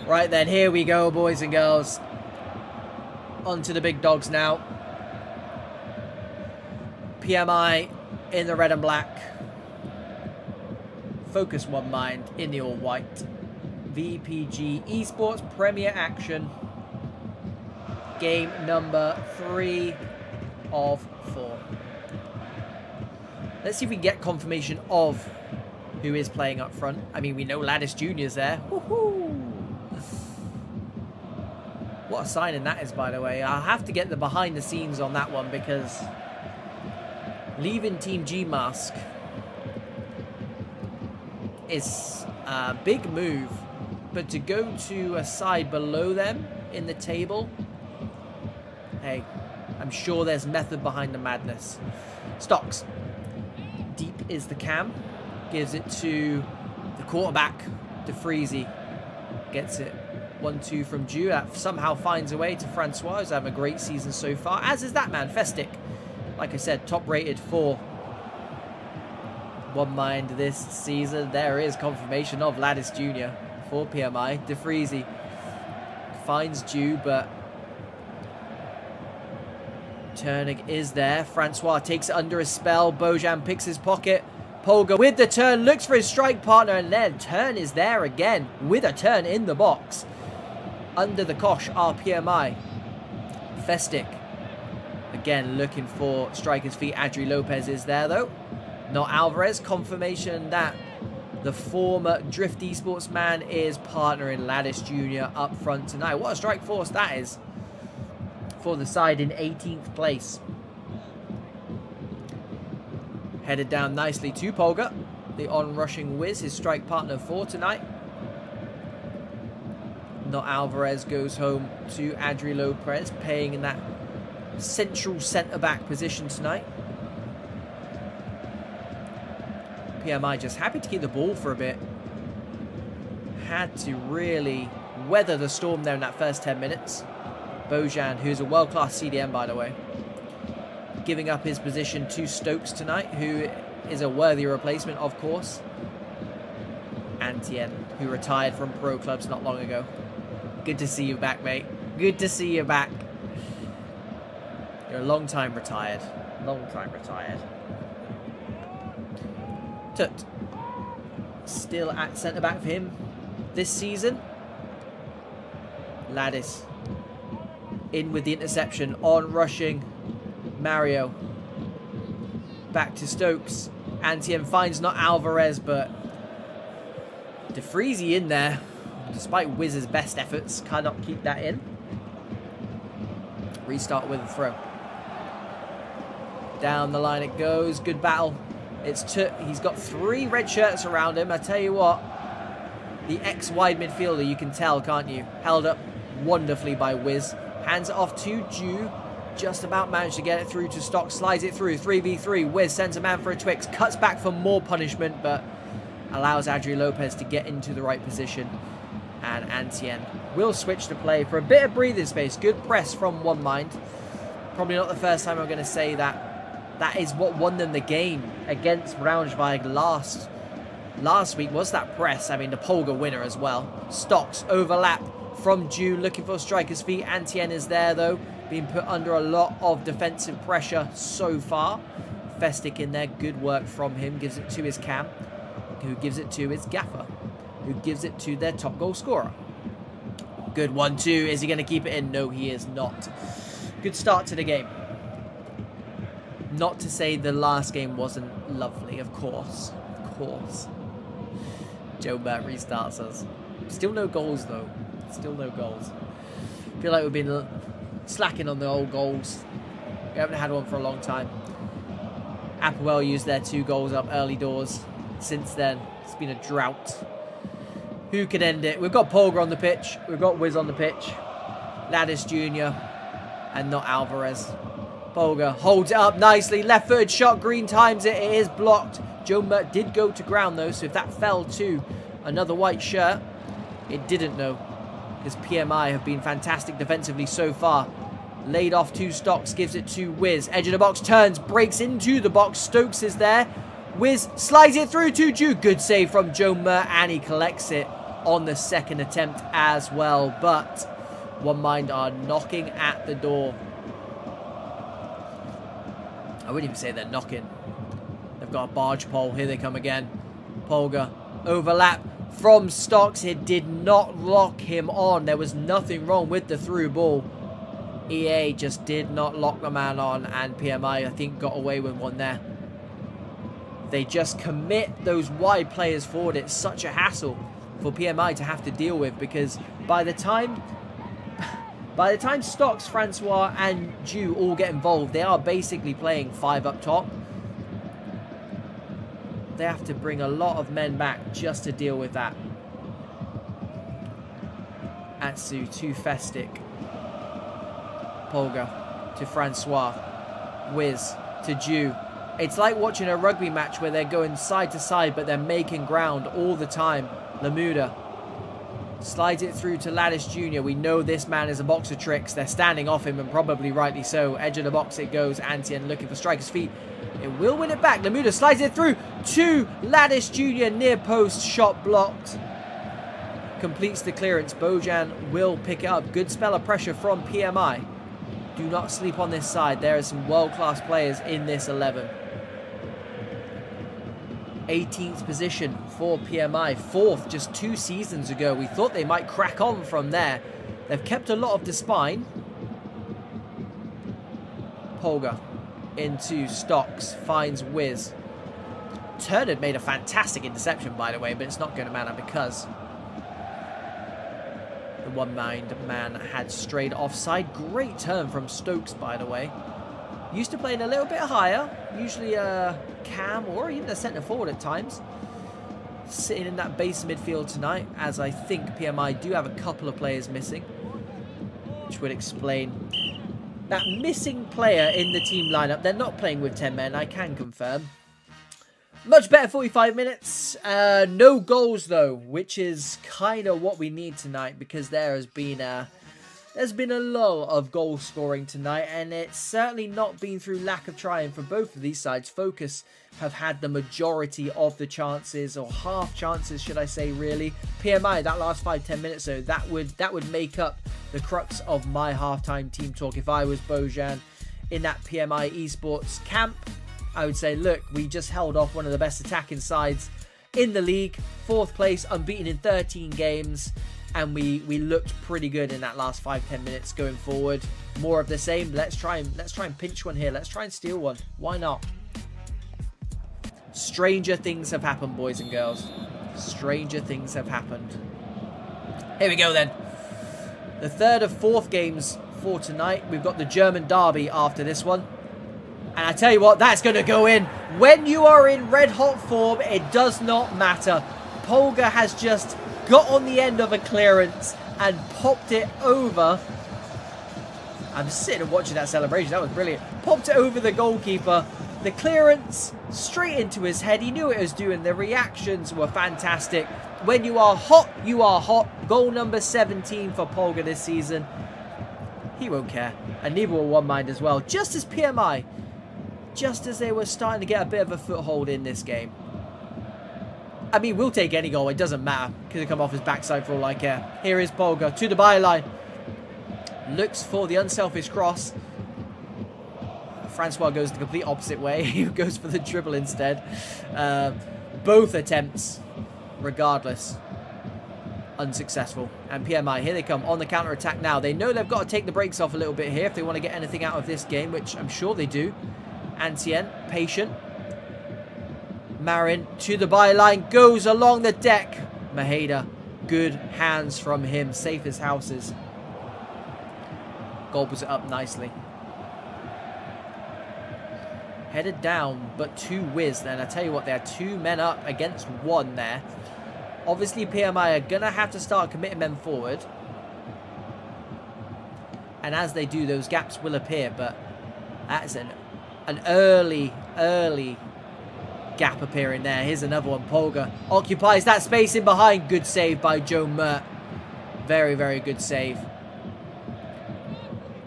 Right then, here we go, boys and girls. On to the big dogs now. PMI in the red and black. Focus One Mind in the all white. VPG eSports Premier Action. Game number 3 of 4. Let's see if we can get confirmation of who is playing up front. I mean, we know Ladis Jr.'s there. Woohoo! What a signing that is, by the way. I'll have to get the behind the scenes on that one because leaving Team G Mask is a big move. But to go to a side below them in the table, hey, I'm sure there's method behind the madness. Stocks. Deep is the cam. Gives it to the quarterback, DeFreezy. Gets it. 1-2 from Ju. That somehow finds a way to Francois, who's having a great season so far. As is that man, Festic. Like I said, top rated for One Mind this season. There is confirmation of Ladis Jr. for PMI. DeFreezy finds Ju, but Turnig is there. Francois takes it under a spell. Bojan picks his pocket. Polga with the turn, looks for his strike partner, and then turn is there again with a turn in the box. Under the kosh are PMI. Festic again looking for striker's feet. Adri Lopez is there though. Not Alvarez. Confirmation that the former Drift Esports man is partnering Ladis Jr. up front tonight. What a strike force that is for the side in 18th place. Headed down nicely to Polga, the on-rushing whiz, his strike partner for tonight. Not Alvarez goes home to Adri Lopez, paying in that central centre-back position tonight. PMI just happy to keep the ball for a bit. Had to really weather the storm there in that first 10 minutes. Bojan, who's a world-class CDM, by the way, giving up his position to Stokes tonight, who is a worthy replacement, of course. Antien, who retired from pro clubs not long ago. Good to see you back, mate. Good to see you back. You're a long time retired. Long time retired. Tut. Still at centre-back for him this season. Ladis in with the interception, on rushing Mario. Back to Stokes. Antiem finds not Alvarez, but DeFreezy in there. Despite Wiz's best efforts, cannot keep that in. Restart with a throw. Down the line it goes. Good battle. He's got 3 red shirts around him. I tell you what, the ex-wide midfielder, you can tell, can't you? Held up wonderfully by Wiz. Hands it off to Ju. Just about managed to get it through to Stock. Slides it through. 3v3. Wiz sends a man for a Twix. Cuts back for more punishment, but allows Adri Lopez to get into the right position. And Antien will switch to play for a bit of breathing space. Good press from One Mind. Probably not the first time I'm going to say that. That is what won them the game against Braunschweig last week, was that press. I mean, the Polga winner as well. Stocks overlap from Ju, looking for striker's feet. Antien is there, though, being put under a lot of defensive pressure so far. Festic in there, good work from him. Gives it to his cam, who gives it to his gaffer, who gives it to their top goal scorer. Good 1-2. Is he going to keep it in? No, he is not. Good start to the game. Not to say the last game wasn't lovely, of course. Of course. Joe Burt restarts us. Still no goals, though. Still no goals. Feel like we've been slacking on the old goals. We haven't had one for a long time. Applewell used their 2 goals up early doors. Since then, it's been a drought. Who could end it? We've got Polga on the pitch. We've got Wiz on the pitch. Ladis Jr. and not Alvarez. Polga holds it up nicely. Left-footed shot. Green times it. It is blocked. Joe Mert did go to ground, though, so if that fell to another white shirt, it didn't, though, because PMI have been fantastic defensively so far. Laid off to Stocks, gives it to Wiz. Edge of the box, turns, breaks into the box. Stokes is there. Wiz slides it through to Ju. Good save from Joe Mert, and he collects it on the second attempt as well. But One Mind are knocking at the door. I wouldn't even say they're knocking. They've got a barge pole. Here they come again. Polga. Overlap from Stocks. It did not lock him on. There was nothing wrong with the through ball. EA just did not lock the man on, and PMI, I think, got away with one there. They just commit those wide players forward. It's such a hassle for PMI to have to deal with, because by the time Stocks, Francois, and Ju all get involved, they are basically playing 5 up top. They have to bring a lot of men back just to deal with that. Atsu to Festic. Polga to Francois. Wiz to Ju. It's like watching a rugby match where they're going side to side, but they're making ground all the time. Lamuda slides it through to Lattice Jr. We know this man is a box of tricks. They're standing off him, and probably rightly so. Edge of the box it goes. Antien looking for striker's feet. It will win it back. Lamuda slides it through to Lattice Jr. Near post. Shot blocked. Completes the clearance. Bojan will pick it up. Good spell of pressure from PMI. Do not sleep on this side. There are some world-class players in this 11. 18th position for PMI. 4th just 2 seasons ago. We thought they might crack on from there. They've kept a lot of the spine. Polga into Stocks. Finds Wiz. Turner made a fantastic interception, by the way, but it's not going to matter because the One Mind man had strayed offside. Great turn from Stokes, by the way. Used to playing a little bit higher. Usually a cam or even a centre forward at times. Sitting in that base midfield tonight, as I think PMI do have a couple of players missing, which would explain that missing player in the team lineup. They're not playing with 10 men, I can confirm. Much better 45 minutes. No goals though, which is kind of what we need tonight, because there's been a lull of goal scoring tonight, and it's certainly not been through lack of trying for both of these sides. Focus have had the majority of the chances, or half chances should I say, really. PMI, that last 5-10 minutes though, that would make up the crux of my halftime team talk. If I was Bojan in that PMI eSports camp, I would say, look, we just held off one of the best attacking sides in the league. 4th place, unbeaten in 13 games. And we looked pretty good in that last 5-10 minutes going forward. More of the same. Let's try and pinch one here. Let's try and steal one. Why not? Stranger things have happened, boys and girls. Stranger things have happened. Here we go then. The 3rd of 4th games for tonight. We've got the German derby after this one. And I tell you what, that's going to go in. When you are in red hot form, it does not matter. Polga has just got on the end of a clearance and popped it over. I'm just sitting and watching that celebration. That was brilliant. Popped it over the goalkeeper. The clearance straight into his head. He knew what it was doing. The reactions were fantastic. When you are hot, you are hot. Goal number 17 for Polga this season. He won't care. And neither will One Mind as well. Just as PMI, just as they were starting to get a bit of a foothold in this game. I mean, we'll take any goal. It doesn't matter. Could have come off his backside for all I care. Here is Polga to the byline. Looks for the unselfish cross. Francois goes the complete opposite way. He goes for the dribble instead. Both attempts, regardless, unsuccessful. And PMI, here they come on the counter-attack now. They know they've got to take the brakes off a little bit here if they want to get anything out of this game, which I'm sure they do. Antien, patient. Marin to the byline, goes along the deck. Maheda, good hands from him, safe as houses. Gobbles it up nicely. Headed down, but to Wiz. And I tell you what, there are 2 men up against 1 there. Obviously, PMI are going to have to start committing men forward. And as they do, those gaps will appear. But that's an early gap appearing there. Here's another one. Polga occupies that space in behind. Good save by Joe Mert. Very, very good save.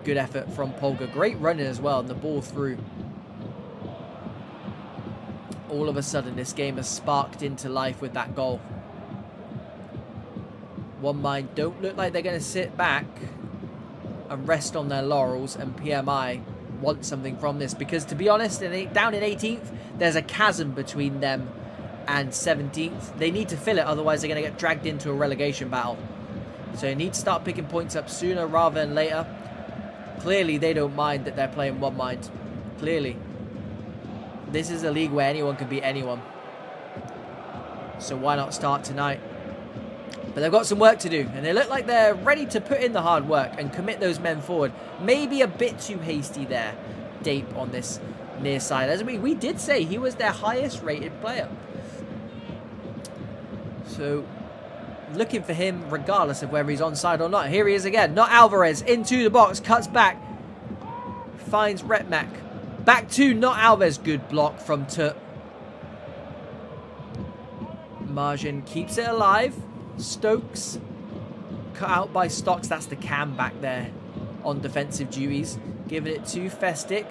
Good effort from Polga. Great running as well, and the ball through. All of a sudden, this game has sparked into life with that goal. One Mind don't look like they're going to sit back and rest on their laurels, and PMI want something from this, because to be honest, down in 18th, there's a chasm between them and 17th. They need to fill it, otherwise they're going to get dragged into a relegation battle. So you need to start picking points up sooner rather than later. Clearly they don't mind that they're playing One Mind. Clearly. This is a league where anyone can beat anyone. So why not start tonight? But they've got some work to do, and they look like they're ready to put in the hard work and commit those men forward. Maybe a bit too hasty there, Dape, on this near side. As we did say, he was their highest rated player. So, looking for him regardless of whether he's onside or not. Here he is again. Not Alvarez. Into the box. Cuts back. Finds Retmac. Back to not Alvarez. Good block from Tut. Margin keeps it alive. Stokes. Cut out by Stocks. That's the cam back there on defensive duties. Giving it to Festic.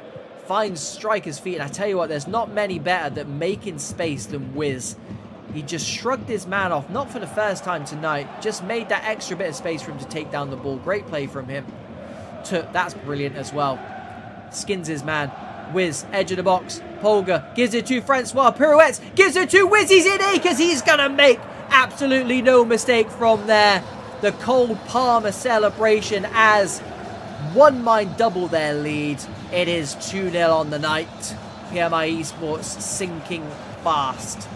Finds Striker's feet. And I tell you what, there's not many better at making space than Wiz. He just shrugged his man off, not for the first time tonight, just made that extra bit of space for him to take down the ball. Great play from him. That's brilliant as well. Skins his man. Wiz, edge of the box. Polga gives it to Francois. Pirouettes, gives it to Wiz. He's in acres. He's going to make absolutely no mistake from there. The Cold Palmer celebration as One Mind double their lead. It is 2-0 on the night. PMI eSports sinking fast.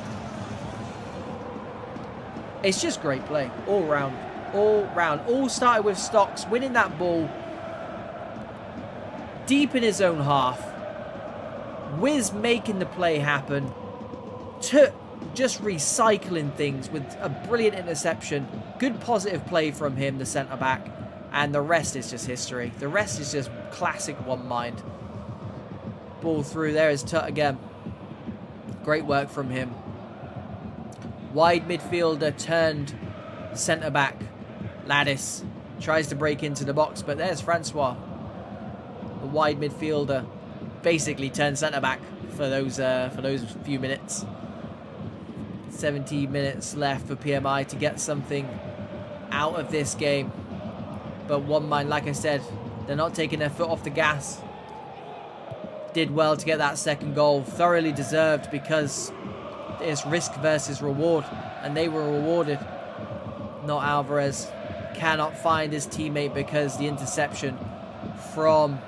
It's just great play, all round. All round. All started with Stocks winning that ball deep in his own half. Wiz making the play happen. Just recycling things with a brilliant interception. Good positive play from him, the centre-back. And the rest is just history. The rest is just classic One Mind. Ball through. There is Tut again. Great work from him. Wide midfielder turned centre-back. Lattice tries to break into the box, but there's Francois. The wide midfielder basically turned centre-back for those few minutes. 17 minutes left for PMI to get something out of this game. But One Mind, like I said, they're not taking their foot off the gas. Did well to get that second goal. Thoroughly deserved, because it's risk versus reward, and they were rewarded. Not Alvarez. Cannot find his teammate because the interception from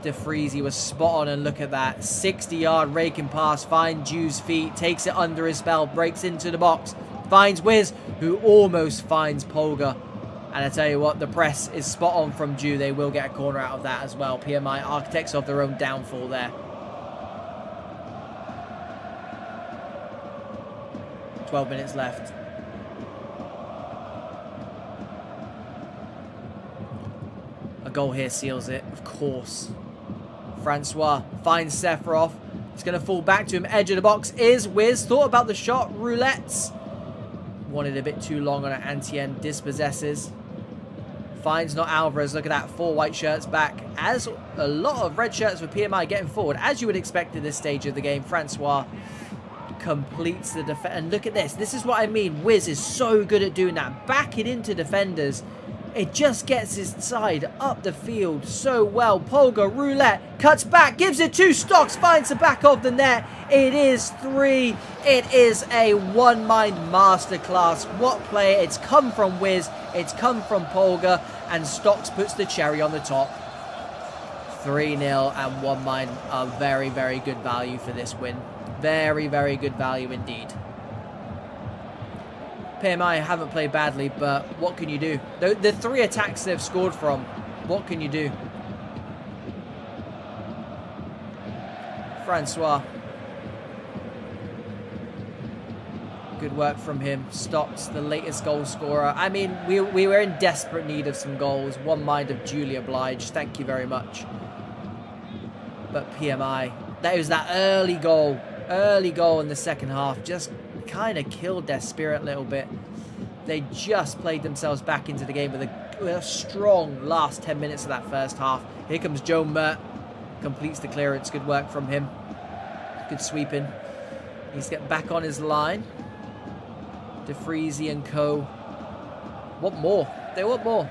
DeFreezy was spot on, and look at that. 60-yard raking pass. Finds Ju's feet. Takes it under his belt. Breaks into the box. Finds Wiz, who almost finds Polga. And I tell you what, the press is spot on from Ju. They will get a corner out of that as well. PMI architects of their own downfall there. 12 minutes left. A goal here seals it, of course. Francois finds Sephiroth. It's going to fall back to him. Edge of the box is Wiz. Thought about the shot. Roulettes. Wanted a bit too long on an anti-end. Dispossesses. Finds not Alvarez. Look at that. 4 white shirts back. As a lot of red shirts for PMI getting forward, as you would expect at this stage of the game. Francois completes the defense. And look at this. This is what I mean. Wiz is so good at doing that. Backing into defenders. It just gets his side up the field so well. Polga, Roulette, cuts back, gives it to Stocks, finds the back of the net. It is 3. It is a One Mind masterclass. What play? It's come from Wiz. It's come from Polga. And Stocks puts the cherry on the top. 3-0, and One Mind are very, very good value for this win. Very, very good value indeed. PMI haven't played badly, but what can you do? The 3 attacks they've scored from, what can you do? Francois. Good work from him. Stops the latest goal scorer. I mean, we were in desperate need of some goals. One Mind of duly obliged. Thank you very much. But PMI, that was that early goal in the second half. Just kind of killed their spirit a little bit. They just played themselves back into the game with a strong last 10 minutes of that first half. Here comes Joe Mert. Completes the clearance. Good work from him. Good sweeping. He's getting back on his line. DeFreezy and co. want more. They want more.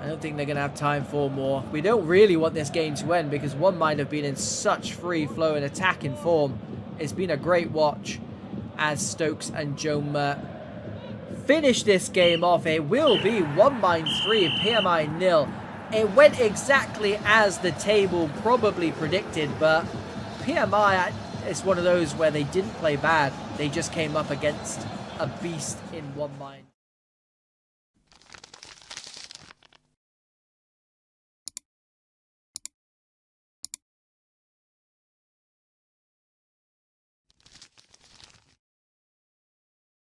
I don't think they're going to have time for more. We don't really want this game to end because One Mind have been in such free flow and attacking form. It's been a great watch as Stokes and Joma finish this game off. It will be One Mind 3, PMI 0. It went exactly as the table probably predicted, but PMI, it's one of those where they didn't play bad. They just came up against a beast in One Mind.